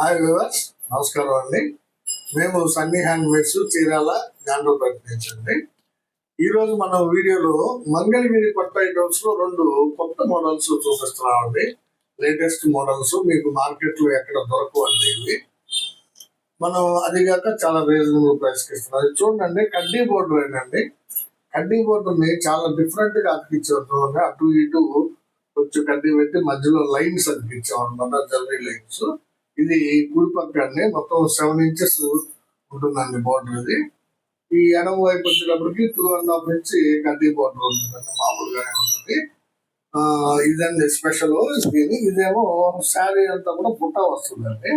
Hi viewers, నమస్కారం అండి. మేము సన్నీ హ్యాండ్మేడ్స్ చీరాల జాండ్రో ప్రయత్నించండి. ఈరోజు మన వీడియోలో మంగళగిరి పట్టు ఐటమ్స్ లో 2 కొత్త మోడల్స్ చూపిస్తున్నామండి. లేటెస్ట్ మోడల్స్ మీకు మార్కెట్ లో ఎక్కడ దొరకవండి. ఇవి మనం అదిగాక చాలా రీజనబుల్ ప్రైస్ కి ఇస్తున్నాం. చూడండి, కడ్డీ బోర్డర్ ఏంటండి. కడ్డీ బోర్డర్ ని చాలా డిఫరెంట్ గా అతికించాం. అటు ఇటు కొంచెం కడ్డీ పెట్టి మధ్యలో లైన్స్ అతికించాం అనమాట, జర్రీ లైన్స్. ఇది కుడి పక్కనే మొత్తం 7 ఇంచెస్ ఉంటుందండి బోర్డర్. ఇది ఈ ఎడమ వైపు వచ్చేటప్పటికి 2.5 ఇంచ్ కడ్డీ బోర్డర్ ఉంటుందండి, మామూలుగానే ఉంటుంది. ఇదండి స్పెషల్. ఇదేమో శారీ అంతా కూడా బుట్ట వస్తుందండి.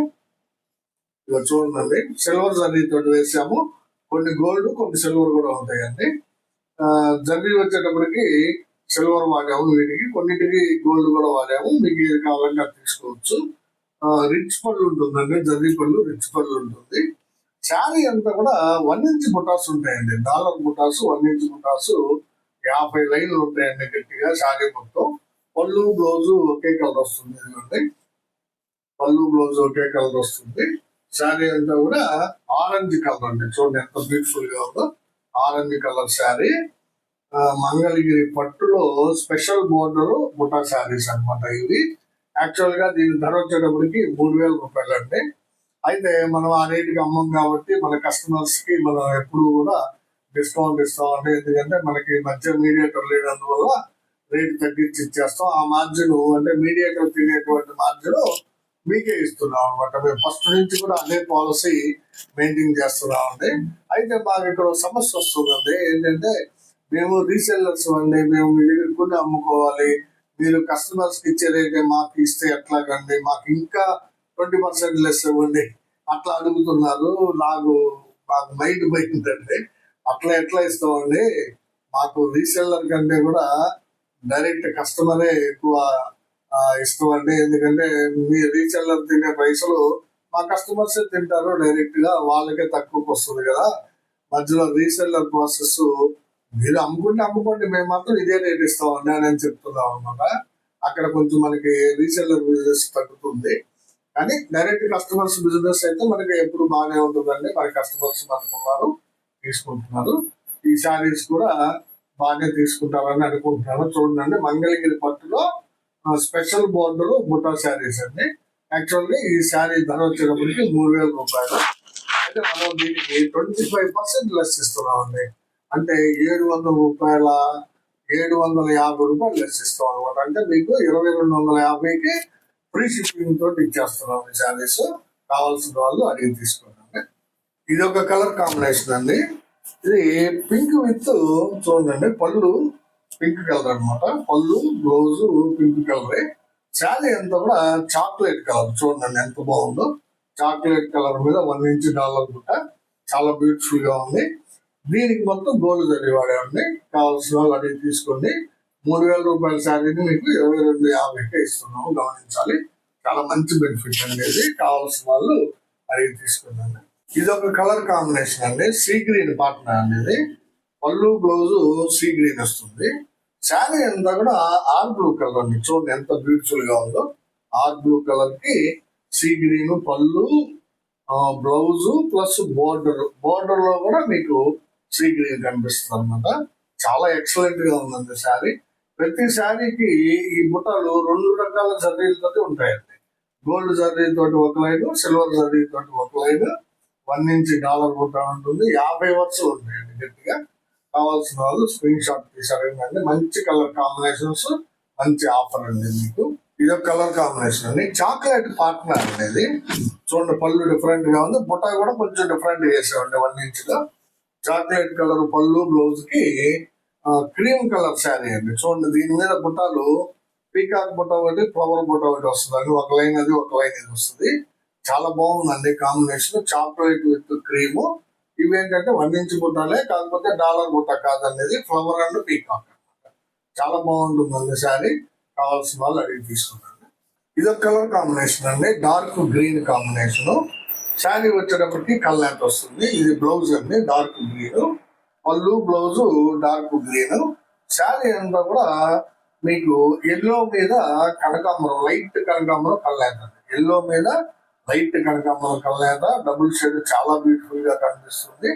ఇక చూడండి, సిల్వర్ జర్రీ తోటి వేసాము. కొన్ని గోల్డ్, కొన్ని సిల్వర్ కూడా ఉంటాయండి. జర్రీ వచ్చేటప్పటికి సిల్వర్ వాడాము, వీటికి కొన్నిటికి గోల్డ్ కూడా వాడాము. మీకు ఏది కావాలంటే అది తీసుకోవచ్చు. రిచ్ పళ్ళు ఉంటుందండి, జర్రీ పళ్ళు రిచ్ పళ్ళు ఉంటుంది. శారీ అంతా కూడా 1 ఇంచ్ బుటాస్ ఉంటాయండి, డాలర్ బుటాస్. 1 ఇంచ్ బుటాస్ 50 లైన్లు ఉంటాయండి గట్టిగా శారీ మొత్తం. పళ్ళు బ్లౌజు ఒకే కలర్ వస్తుంది. ఎందుకంటే పళ్ళు బ్లౌజ్ ఒకే కలర్ వస్తుంది. శారీ అంతా కూడా ఆరెంజ్ కలర్ అండి. చూడండి ఎంత బ్యూటిఫుల్ గా ఉందో, ఆరెంజ్ కలర్ శారీ. మంగళగిరి పట్టులో స్పెషల్ బోర్డర్ బుటా శారీస్ అనమాట ఇవి. యాక్చువల్ గా దీని ధర వచ్చేటప్పటికి 3,000 రూపాయలు అండి. అయితే మనం ఆ రేటుకి అమ్మం కాబట్టి మన కస్టమర్స్ కి మనం ఎప్పుడు కూడా డిస్కౌంట్ ఇస్తామండి. ఎందుకంటే మనకి మధ్య మీడియేటర్ లేనందువల్ల రేటు తగ్గించి ఇచ్చేస్తాం. ఆ మార్జిన్ అంటే మీడియేటర్ తినేటువంటి మార్జిన్ మీకే ఇస్తున్నాం అనమాట. మేము ఫస్ట్ నుంచి కూడా అదే పాలసీ మెయింటైన్ చేస్తున్నామండి. అయితే మాకు ఇక్కడ సమస్య వస్తుందండి. ఏంటంటే మేము రీసెల్లర్స్ అండి, మేము మీ దగ్గర కొన్ని అమ్ముకోవాలి. మీరు కస్టమర్స్ కి ఇచ్చే రేటే మాకు ఇస్తే ఎట్లాగండి, మాకు ఇంకా 20% లెస్ ఇవ్వండి అట్లా అడుగుతున్నారు. మాకు మైండ్ పోయిందండి. అట్లా ఎట్లా ఇస్తామండి? మాకు రీసెల్లర్ కంటే కూడా డైరెక్ట్ కస్టమరే ఎక్కువ ఇష్టం అండి. ఎందుకంటే మీ రీసెల్లర్ తినే పైసలు మా కస్టమర్సే తింటారు డైరెక్ట్ గా, వాళ్ళకే తక్కువకి వస్తుంది కదా. మధ్యలో రీసెల్లర్ ప్రాసెస్ మీరు అమ్ముకోండి, మేము మాత్రం ఇదే రేట్ ఇస్తామండి అని చెప్తున్నాం అనమాట. అక్కడ కొంచెం మనకి రీసెల్లర్ బిజినెస్ తగ్గుతుంది. కానీ డైరెక్ట్ కస్టమర్స్ బిజినెస్ అయితే మనకి ఎప్పుడు బాగానే ఉంటుందండి. మన కస్టమర్స్ మనకున్నారు, తీసుకుంటున్నారు. ఈ శారీస్ కూడా బాగానే తీసుకుంటారని అనుకుంటున్నాను. చూడండి, మంగళగిరి పట్టులో స్పెషల్ బోర్డర్ బుటా శారీస్ అండి. యాక్చువల్గా ఈ శారీ ధర వచ్చేటప్పటికి 3,000 రూపాయలు. అయితే మనం దీనికి 25% లెస్ ఇస్తున్నామండి. అంటే 700 రూపాయల 750 రూపాయలు లెస్ ఇస్తాం అనమాట. అంటే మీకు 2,250కి ఫ్రీ షిప్పింగ్ తోటి ఇచ్చేస్తున్నాం ఈ శారీస్. కావాల్సిన వాళ్ళు అడిగి తీసుకోండి. ఇది ఒక కలర్ కాంబినేషన్ అండి. ఇది పింక్ విత్ చూడండి, పళ్ళు పింక్ కలర్ అనమాట. పళ్ళు బ్లౌజ్ పింక్ కలరే. శారీ అంతా కూడా చాక్లెట్ కలర్. చూడండి ఎంత బాగుందో. చాక్లెట్ కలర్ మీద 1 ఇంచ్ డాలర్ బుట్ట, చాలా బ్యూటిఫుల్ గా ఉంది. దీనికి మొత్తం గోల్డ్ జరీ వాడామండి. కావాల్సిన వాళ్ళు అడిగి తీసుకోండి. 3,000 రూపాయల శారీని మీకు 2250కే ఇస్తున్నాము. గమనించాలి, చాలా మంచి బెనిఫిట్ అనేది. కావాల్సిన వాళ్ళు అడిగి తీసుకున్నాను. ఇది ఒక కలర్ కాంబినేషన్ అండి, సీ గ్రీన్ పార్ట్నర్ అనేది. పళ్ళు బ్లౌజ్ సీ గ్రీన్ వస్తుంది. శారీ అంతా కూడా ఆర్ బ్లూ కలర్ అండి. చూడండి ఎంత బ్యూటిఫుల్ గా ఉందో. ఆర్ బ్లూ కలర్ కి సీ గ్రీన్ పళ్ళు, బ్లౌజ్ ప్లస్ బోర్డర్ లో కూడా మీకు సీ గ్రీన్ కనిపిస్తుంది అనమాట. చాలా ఎక్సలెంట్ గా ఉందండి శారీ. ప్రతి శారీకి ఈ బుట్టలు 2 రకాల జర్రీలతో ఉంటాయండి. గోల్డ్ జర్రీ తోటి ఒక లైన్, సిల్వర్ జర్రీ తోటి ఒక లైన్. 1 ఇంచ్ డాలర్ బుట్ట ఉంటుంది. 50 వర్స్ ఉంటాయండి గట్టిగా. కావాల్సిన వాళ్ళు స్క్రీన్ షాట్ తీసారండి. మంచి కలర్ కాంబినేషన్స్, మంచి ఆఫర్ అండి మీకు. ఇదొక కలర్ కాంబినేషన్ అండి. చాక్లెట్ పార్ట్నర్ అనేది. చూడండి, పళ్ళు డిఫరెంట్ గా ఉంది, బుట్ట కూడా కొంచెం డిఫరెంట్ చేసామండి. 1 ఇంచ్ గా చాక్లెట్ కలర్ పళ్ళు, బ్లౌజ్ కి క్రీమ్ కలర్ శారీ అండి. చూడండి, దీని మీద బుట్టాలు పీకాక్ బుట్ట ఒకటి, ఫ్లవర్ బుట్ట ఒకటి వస్తుంది. ఒక లైన్ అది, ఒక లైన్ ఇది వస్తుంది. చాలా బాగుందండి కాంబినేషన్. Chocolate with cream. ఇవేంటంటే 1 ఇంచ్ బుట్టాలే, కాకపోతే డాలర్ బుట్ట కాదనేది, ఫ్లవర్ అండ్ పీకాక్ అనమాట. చాలా బాగుంటుందండి శారీ. కావాల్సిన వాళ్ళు అడిగి తీసుకున్నాను. ఇదొక కలర్ కాంబినేషన్ అండి, డార్క్ గ్రీన్ కాంబినేషన్. శారీ వచ్చేటప్పటికి కల్లాంటి వస్తుంది. ఇది బ్లౌజ్ అండి, డార్క్ గ్రీన్. పళ్ళు బ్లౌజ్ డార్క్ గ్రీన్. శారీ అంతా కూడా మీకు ఎల్లో మీద కనకాంబరం, లైట్ కనకాంబరం కల్లాంటి. ఎల్లో మీద లైట్ కనకాంబరం కలనేత డబుల్ షేడ్ చాలా బ్యూటిఫుల్ గా కనిపిస్తుంది.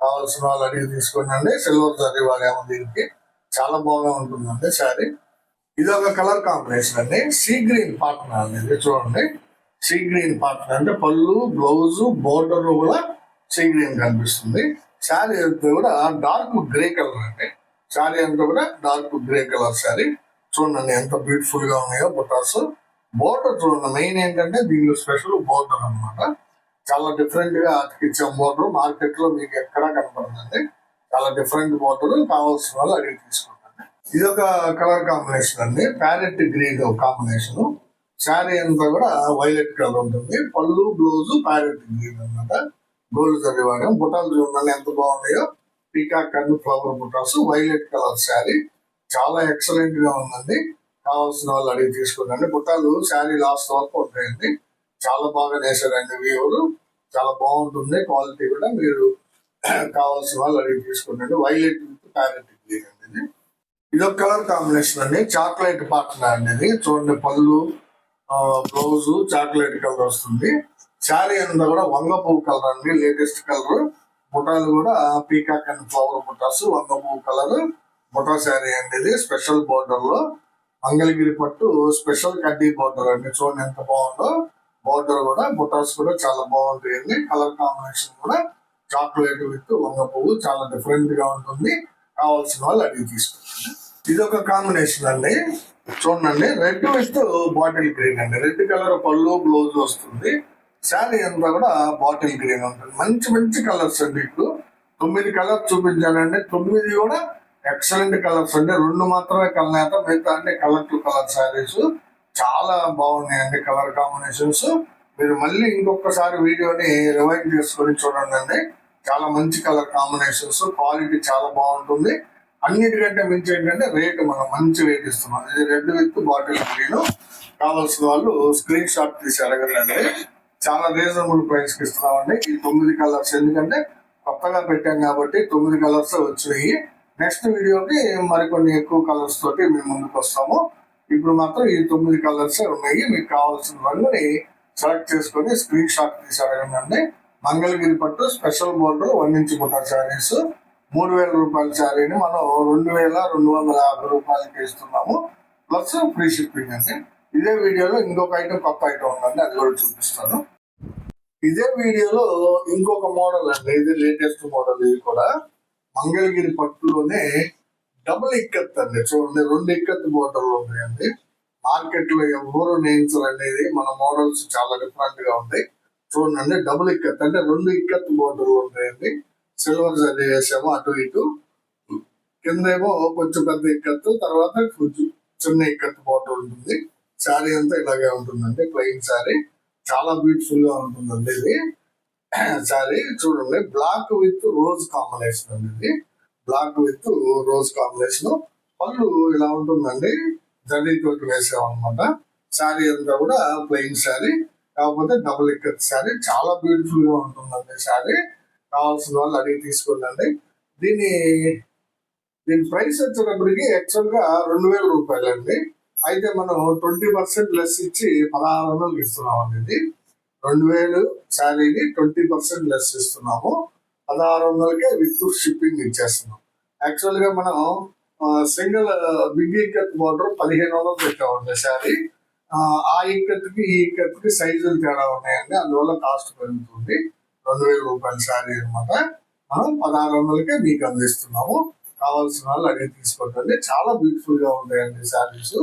కావాల్సిన వాళ్ళు అడిగి తీసుకోండి. సిల్వర్ జరీ వాడేమో దీనికి చాలా బాగా ఉంటుందండి శారీ. ఇది ఒక కలర్ కాంబినేషన్ అండి. సీ గ్రీన్ పాటన అనేది చూడండి. సీ గ్రీన్ పాటన అంటే పళ్ళు, బ్లౌజ్, బోర్డర్ కూడా సీ గ్రీన్ కనిపిస్తుంది. శారీ అంతా కూడా డార్క్ గ్రే కలర్ అండి. శారీ అంతా కూడా డార్క్ గ్రే కలర్ శారీ. చూడండి ఎంత బ్యూటిఫుల్ గా ఉన్నాయో బుటాస్. బోర్డర్ చూడండి, మెయిన్ ఏంటంటే దీనిలో స్పెషల్ బోర్డర్ అన్నమాట. చాలా డిఫరెంట్ గా అతికిచ్చాం బోర్డర్. మార్కెట్ లో మీకు ఎక్కడా కనపడదండి. చాలా డిఫరెంట్ బోర్డర్. కావాల్సిన వాళ్ళు అడిగి తీసుకోండి. ఇది ఒక కలర్ కాంబినేషన్ అండి. Parrot green combination. శారీ అంతా కూడా వైలెట్ కలర్ ఉంటుంది. పళ్ళు, బ్లౌజ్ ప్యారెట్ గ్రీన్ అన్నమాట. గోల్డ్ జరీ వాడాం. బుటాలు చూడండి ఎంత బాగున్నాయో. Peacock and flower butas. Violet colour sari చాలా ఎక్సలెంట్ గా ఉందండి. కావాల్సిన వాళ్ళు అడిగి తీసుకోండి. బుట్టాలు శారీ లాస్ట్ వరకు ఉంటాయండి. చాలా బాగా నేసారండి వీవరు. చాలా బాగుంటుంది క్వాలిటీ కూడా. మీరు కావాల్సిన వాళ్ళు అడిగి తీసుకోండి. వైలెట్ విత్ ప్యారెట్ గ్రీన్ అండి. ఇది ఒక కలర్ కాంబినేషన్ అండి. చాక్లెట్ పాటన అండి. చూడండి పళ్ళు, బ్లౌజ్ చాక్లెట్ కలర్ వస్తుంది. శారీ అంతా కూడా వంగ పువ్వు కలర్ అండి. Latest colour. బుటాలు కూడా పీకాక్ అండ్ ఫ్లవర్ బుటాస్. వంగ పువ్వు కలర్ బుటా శారీ అండి. ఇది స్పెషల్ బోర్డర్ లో మంగళగిరి పట్టు స్పెషల్ కడ్డీ బోర్డర్ అండి. చూడండి ఎంత బాగుందో. బోర్డర్ కూడా బుటాస్ కూడా చాలా బాగుంటాయండి. కలర్ కాంబినేషన్ కూడా చాక్లెట్ విత్ వంగ పువ్వు చాలా డిఫరెంట్ గా ఉంటుంది. కావాల్సిన వాళ్ళు అడిగి తీసుకుంటారు. ఇది ఒక కాంబినేషన్ అండి. చూడండి రెడ్ విత్ బాటిల్ గ్రీన్ అండి. రెడ్ కలర్ పళ్ళు, బ్లౌజ్ వస్తుంది. శారీ అంతా కూడా బాటిల్ గ్రీన్ ఉంటుంది. మంచి మంచి కలర్స్ అండి. ఇప్పుడు 9 కలర్స్ చూపించాలండి. 9 కూడా ఎక్సలెంట్ కలర్స్ అండి. 2 మాత్రమే కలనేత, మిగతా అంటే కలర్ టు కలర్ శారీస్ చాలా బాగున్నాయండి. కలర్ కాంబినేషన్స్ మీరు మళ్ళీ ఇంకొకసారి వీడియోని రివైండ్ చేసుకొని చూడండి అండి. చాలా మంచి కలర్ కాంబినేషన్స్. క్వాలిటీ చాలా బాగుంటుంది. అన్నిటికంటే మించి ఏంటంటే రేట్ మనం మంచి రేట్ ఇస్తున్నాం. ఇది రెడ్ విత్ బాటిల్ గ్రీన్. కావాల్సిన వాళ్ళు స్క్రీన్ షాట్ తీసి అడగండి. చాలా రీజనబుల్ ప్రైస్ కి ఇస్తున్నామండి. ఈ 9 కలర్స్ ఎందుకంటే కొత్తగా పెట్టాం కాబట్టి 9 కలర్స్ వచ్చినాయి. నెక్స్ట్ వీడియోకి మరికొన్ని ఎక్కువ కలర్స్ తోటి మేము ముందుకు వస్తాము. ఇప్పుడు మాత్రం ఈ 9 కలర్స్ ఉన్నాయి. మీకు కావాల్సిన రంగుని సెలెక్ట్ చేసుకొని స్క్రీన్ షాట్ తీసి అడగండి. మంగళగిరి పట్టు స్పెషల్ బోర్డర్ 1 ఇంచ్ బుట్ట శారీస్ 3000 రూపాయల శారీని మనం 2250 రూపాయలకి ఇస్తున్నాము. ప్లస్ ఫ్రీ షిప్పింగ్ అండి. ఇదే వీడియోలో ఇంకొక ఐటమ్, కొత్త ఐటమ్ ఉందండి, అది కూడా చూపిస్తాను. ఇదే వీడియోలో ఇంకొక మోడల్ అండి. ఇది లేటెస్ట్ మోడల్. ఇది కూడా మంగళగిరి పట్టులోనే డబుల్ ఇక్కత్ అండి. చూడండి 2 ఇక్కత్ బోర్డర్లు ఉంటాయండి. మార్కెట్ లో ఎవరు నేయించరు అనేది. మన మోడల్స్ చాలా డిఫరెంట్ గా ఉంటాయి. చూడండి డబుల్ ఇక్కత్ అంటే 2 ఇక్కత్ బోర్డర్లు ఉంటాయండి. సిల్వర్ జరీ వేసాము అటు ఇటు. కిందేమో కొంచెం పెద్ద ఇక్కత్, తర్వాత కొంచెం చిన్న ఇక్కత్ బోర్డర్ ఉంటుంది. శారీ అంతా ఇలాగే ఉంటుందండి. ప్లెయిన్ శారీ చాలా బ్యూటిఫుల్ గా ఉంటుందండి. ఇది శారీ చూడండి బ్లాక్ విత్ రోజ్ కాంబినేషన్ అండి. ఇది బ్లాక్ విత్ రోజ్ కాంబినేషన్. పళ్ళు ఇలా ఉంటుందండి. జరీ తోటి వేసామన్నమాట. శారీ అంతా కూడా ప్లెయిన్ శారీ, కాకపోతే డబుల్ ఇక్కత్ శారీ. చాలా బ్యూటిఫుల్ గా ఉంటుందండి శారీ. కావాల్సిన వాళ్ళు అడిగి తీసుకోండి. దీని ప్రైస్ వచ్చేటప్పటికి యాక్చువల్ గా 2000 రూపాయలు అండి. అయితే మనం 20% లెస్ ఇచ్చి 1600 ఇస్తున్నాం అండి. 2000 శారీని 20% లెస్ ఇస్తున్నాము. 1600కే విత్ షిప్పింగ్ ఇచ్చేస్తున్నాం. యాక్చువల్ గా మనం సింగిల్ బిగ్ ఇక్కత్ బోర్డర్ 1500 పెట్టామండి శారీ. ఆ ఇక్కత్ కి ఈ ఇక్కత్ కి సైజులు తేడా ఉన్నాయండి. అందువల్ల కాస్ట్ పెరుగుతుంది. 2000 రూపాయల శారీ అనమాట. మనం 1600కే మీకు అందిస్తున్నాము. కావాల్సిన వాళ్ళు అడిగి తీసుకోండి. చాలా బ్యూటిఫుల్ గా ఉంటాయండి శారీస్.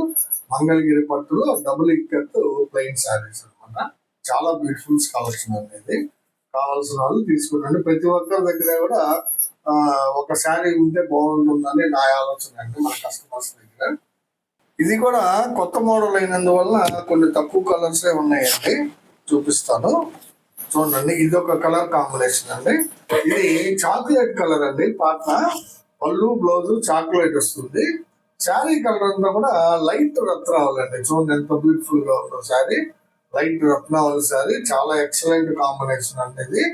మంగళగిరి పట్టులో డబుల్ ఇక్కత్ ప్లెయిన్ శారీస్ అనమాట. చాలా బ్యూటిఫుల్ కలెక్షన్ అనేది. కావాల్సిన వాళ్ళు తీసుకురండి. ప్రతి ఒక్కరి దగ్గర కూడా ఒక శారీ ఉంటే బాగుంటుందని నా ఆలోచన అండి, మన కస్టమర్స్ దగ్గర. ఇది కూడా కొత్త మోడల్ అయినందువల్ల కొన్ని తక్కువ కలర్స్ ఉన్నాయండి. చూపిస్తాను చూడండి. ఇది ఒక కలర్ కాంబినేషన్ అండి. ఇది చాక్లెట్ కలర్ అండి. పాట్న పళ్ళు, బ్లౌజ్ చాక్లెట్ వస్తుంది. శారీ కలర్ అంతా కూడా లైట్ రత్నావళి అండి. చూడండి ఎంత బ్యూటిఫుల్ గా ఉందో శారీ. లైట్ రత్నావళి శారీ చాలా ఎక్సలెంట్ కాంబినేషన్ అండి. ఇది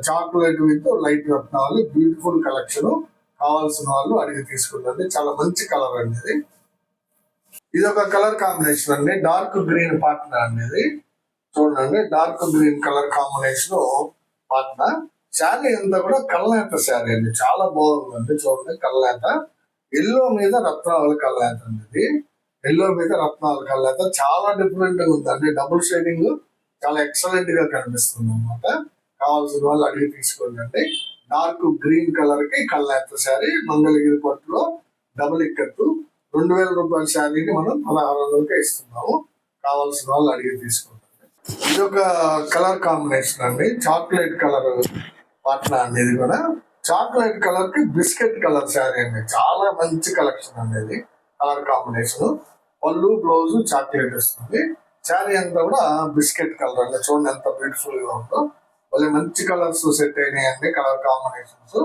chocolate with light Ratnavali beautiful collection. కావాల్సిన వాళ్ళు అడిగి తీసుకుంటుంది. చాలా మంచి కలర్ అండి. ఇది ఒక కలర్ కాంబినేషన్ అండి. డార్క్ గ్రీన్ పార్ట్నర్ అనేది. చూడండి dark green colour combination Patna sari అంతా కూడా కల్నేత శారీ అండి. చాలా బాగుందండి. చూడండి కల్నేత ఎల్లో మీద రత్నావళి కల్నేత అండి. ఇది ఎల్లో మీద రత్నావళి కల్నేత చాలా డిఫరెంట్ గా ఉందండి. డబుల్ షేడింగ్ చాలా ఎక్సలెంట్ గా కనిపిస్తుంది అనమాట. కావాల్సిన వాళ్ళు అడిగి తీసుకోండి. డార్క్ గ్రీన్ కలర్ కి కల్నేత శారీ మంగళగిరి పట్టులో డబుల్ ఇక్కత్తు 2000 రూపాయల శారీని మనం 1600కే ఇస్తున్నాము. కావాల్సిన వాళ్ళు అడిగి తీసుకోండి. ఇది ఒక కలర్ కాంబినేషన్ అండి. చాక్లెట్ కలర్ పాట్నా అండి. ఇది కూడా చాక్లెట్ కలర్ కి బిస్కెట్ కలర్ శారీ అండి. చాలా మంచి కలెక్షన్ అండి. ఇది కలర్ కాంబినేషన్ పళ్ళు బ్లౌజ్ చాక్లెట్ వస్తుంది. శారీ అంతా కూడా బిస్కెట్ కలర్ అండి. చూడండి ఎంత బ్యూటిఫుల్ గా ఉందో. మళ్ళీ మంచి కలర్స్ సెట్ అయినాయండి. Colour combinations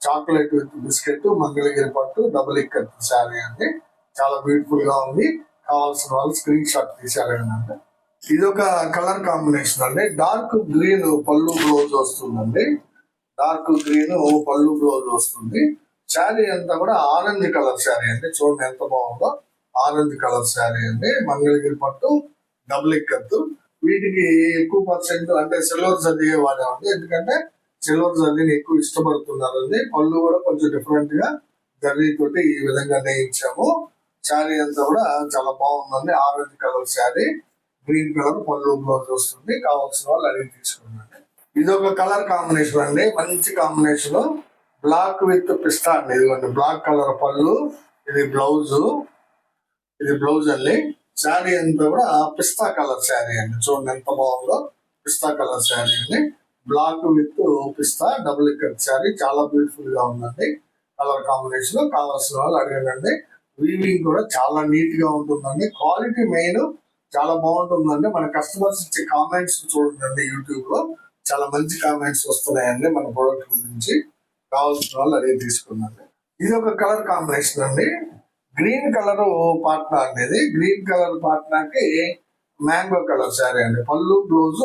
chocolate with biscuit Mangalagiri పట్టు డబుల్ ఇక్కత్ శారీ అండి. చాలా బ్యూటిఫుల్ గా ఉంది. కావాల్సిన వాళ్ళు స్క్రీన్ షాట్ తీసారండి. ఇది ఒక కలర్ కాంబినేషన్ అండి. డార్క్ గ్రీన్ పళ్ళు బ్లౌజ్ వస్తుందండి. డార్క్ గ్రీన్ పళ్ళు బ్లౌజ్ వస్తుంది. శారీ అంతా కూడా ఆరెంజ్ కలర్ శారీ అండి. చూడండి ఎంత బాగుందో. ఆరెంజ్ కలర్ శారీ అండి. మంగళగిరి పట్టు డబుల్ ఇక్కత్తు. వీటికి ఎక్కువ పర్సెంట్ అంటే సిల్వర్ జరీ వాడామండి. ఎందుకంటే సిల్వర్ జరీని ఎక్కువ ఇష్టపడుతున్నారండి. పళ్ళు కూడా కొంచెం డిఫరెంట్ గా జరీ తోటి ఈ విధంగా నేయించాము. శారీ అంతా కూడా చాలా బాగుందండి. Orange colour sari green colour పళ్ళు బ్లౌజ్ వస్తుంది. కావాల్సిన వాళ్ళు అడిగి తీసుకున్నాండి. ఇది ఒక కలర్ కాంబినేషన్ అండి. మంచి కాంబినేషన్ బ్లాక్ విత్ పిస్తా అండి. ఇదిగోండి బ్లాక్ కలర్ పళ్ళు. ఇది బ్లౌజ్. ఇది బ్లౌజ్ అండి. శారీ అంతా కూడా పిస్తా కలర్ శారీ అండి. చూడండి ఎంత బాగుందో. పిస్తా కలర్ శారీ అండి. బ్లాక్ విత్ పిస్తా డబుల్ ఇక్కత్ శారీ చాలా బ్యూటిఫుల్ గా ఉందండి. కలర్ కాంబినేషన్ కావాల్సిన వాళ్ళు అడగండి. వీవింగ్ కూడా చాలా నీట్ గా ఉంటుందండి. క్వాలిటీ మెయిన్ చాలా బాగుంటుందండి. మన కస్టమర్స్ ఇచ్చే కామెంట్స్ చూడండి. యూట్యూబ్ లో చాలా మంచి కామెంట్స్ వస్తున్నాయండి మన ప్రోడక్ట్ గురించి. కావాల్సిన వాళ్ళు అడిగి తీసుకున్నాండి. ఇది ఒక కలర్ కాంబినేషన్ అండి. గ్రీన్ కలర్ పాట్నా అనేది. గ్రీన్ కలర్ పాట్నాకి మ్యాంగో కలర్ శారీ అండి. పళ్ళు బ్లౌజ్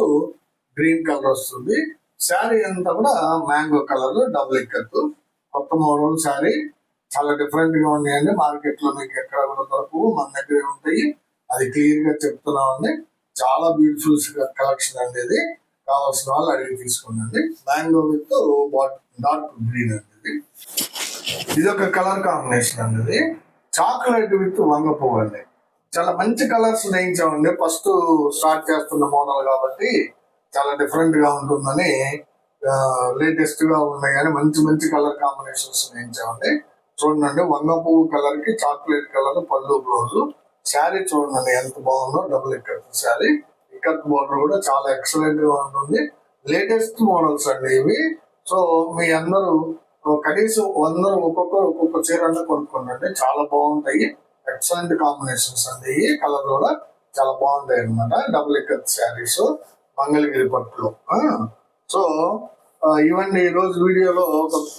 గ్రీన్ కలర్ వస్తుంది. శారీ అంతా కూడా మ్యాంగో కలర్ డబుల్ ఇక్కత్తు. కొత్త మోడల్ శారీ చాలా డిఫరెంట్ గా ఉన్నాయండి. మార్కెట్ లో మీకు ఎక్కడ కూడా దొరకవు, మన దగ్గరే ఉంటాయి. అది క్లియర్ గా చెప్తున్నామండి. చాలా బ్యూటిఫుల్ కలెక్షన్ అండి. ఇది కావాల్సిన వాళ్ళు అడిగి తీసుకోండి. మ్యాంగో విత్ డార్క్ గ్రీన్ అండి. ఇది ఒక కలర్ కాంబినేషన్ అండి. ఇది చాక్లెట్ విత్ వంగ పువ్వు అండి. చాలా మంచి కలర్స్ నేయించామండి. ఫస్ట్ స్టార్ట్ చేస్తున్న మోడల్ కాబట్టి చాలా డిఫరెంట్ గా ఉంటుందని లేటెస్ట్ గా ఉన్నాయి కానీ మంచి మంచి కలర్ కాంబినేషన్స్ నేయించామండి. చూడండి వంగ పువ్వు కలర్ కి చాక్లెట్ కలర్ పళ్ళు బ్లౌజ్. శారీ చూడండి ఎంత బాగుందో. డబుల్ ఇక్కత్ శారీ. ఇక్కత్ బోర్డర్ కూడా చాలా ఎక్సలెంట్ గా ఉంటుంది. లేటెస్ట్ మోడల్స్ అండి ఇవి. సో మీ అందరూ కనీసం అందరూ ఒక్కొక్క చీర కొనుక్కోండి. చాలా బాగుంటాయి. ఎక్సలెంట్ కాంబినేషన్స్ అండి. ఈ కలర్ కూడా చాలా బాగుంటాయి అనమాట. డబుల్ ఇక్కత్ శారీస్ మంగళగిరి పట్టులో. సో ఇవన్నీ ఈ రోజు వీడియోలో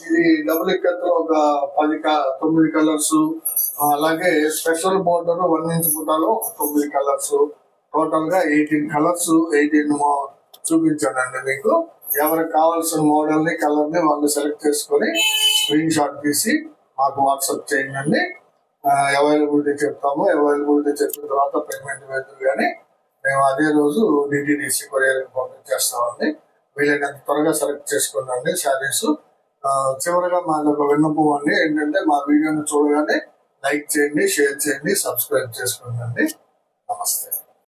ఇది డబుల్ ఇక్కత్ లో ఒక 9 కలర్స్, అలాగే స్పెషల్ బోర్డర్ 1 ఇంచ్ బుటాలో 9 కలర్స్, టోటల్ గా 18 కలర్స్ 18 చూపించానండి మీకు. ఎవరికి కావాల్సిన మోడల్ ని కలర్ ని వాళ్ళు సెలెక్ట్ చేసుకొని స్క్రీన్ షాట్ తీసి మాకు వాట్సాప్ చేయండి. అవైలబిలిటీ చెప్తాము. అవైలబిలిటీ చెప్పిన తర్వాత పేమెంట్ వేద్దరు కానీ మేము అదే రోజు డిటిడిసి కొరియర్ పంపించేస్తామండి. వీలైనంత త్వరగా సెలెక్ట్ చేసుకోండి శారీస్. చివరిగా మాది ఒక విన్నపం అండి. ఏంటంటే మా వీడియోని చూడగానే లైక్ చేయండి, షేర్ చేయండి, సబ్స్క్రైబ్ చేసుకోండి. నమస్తే.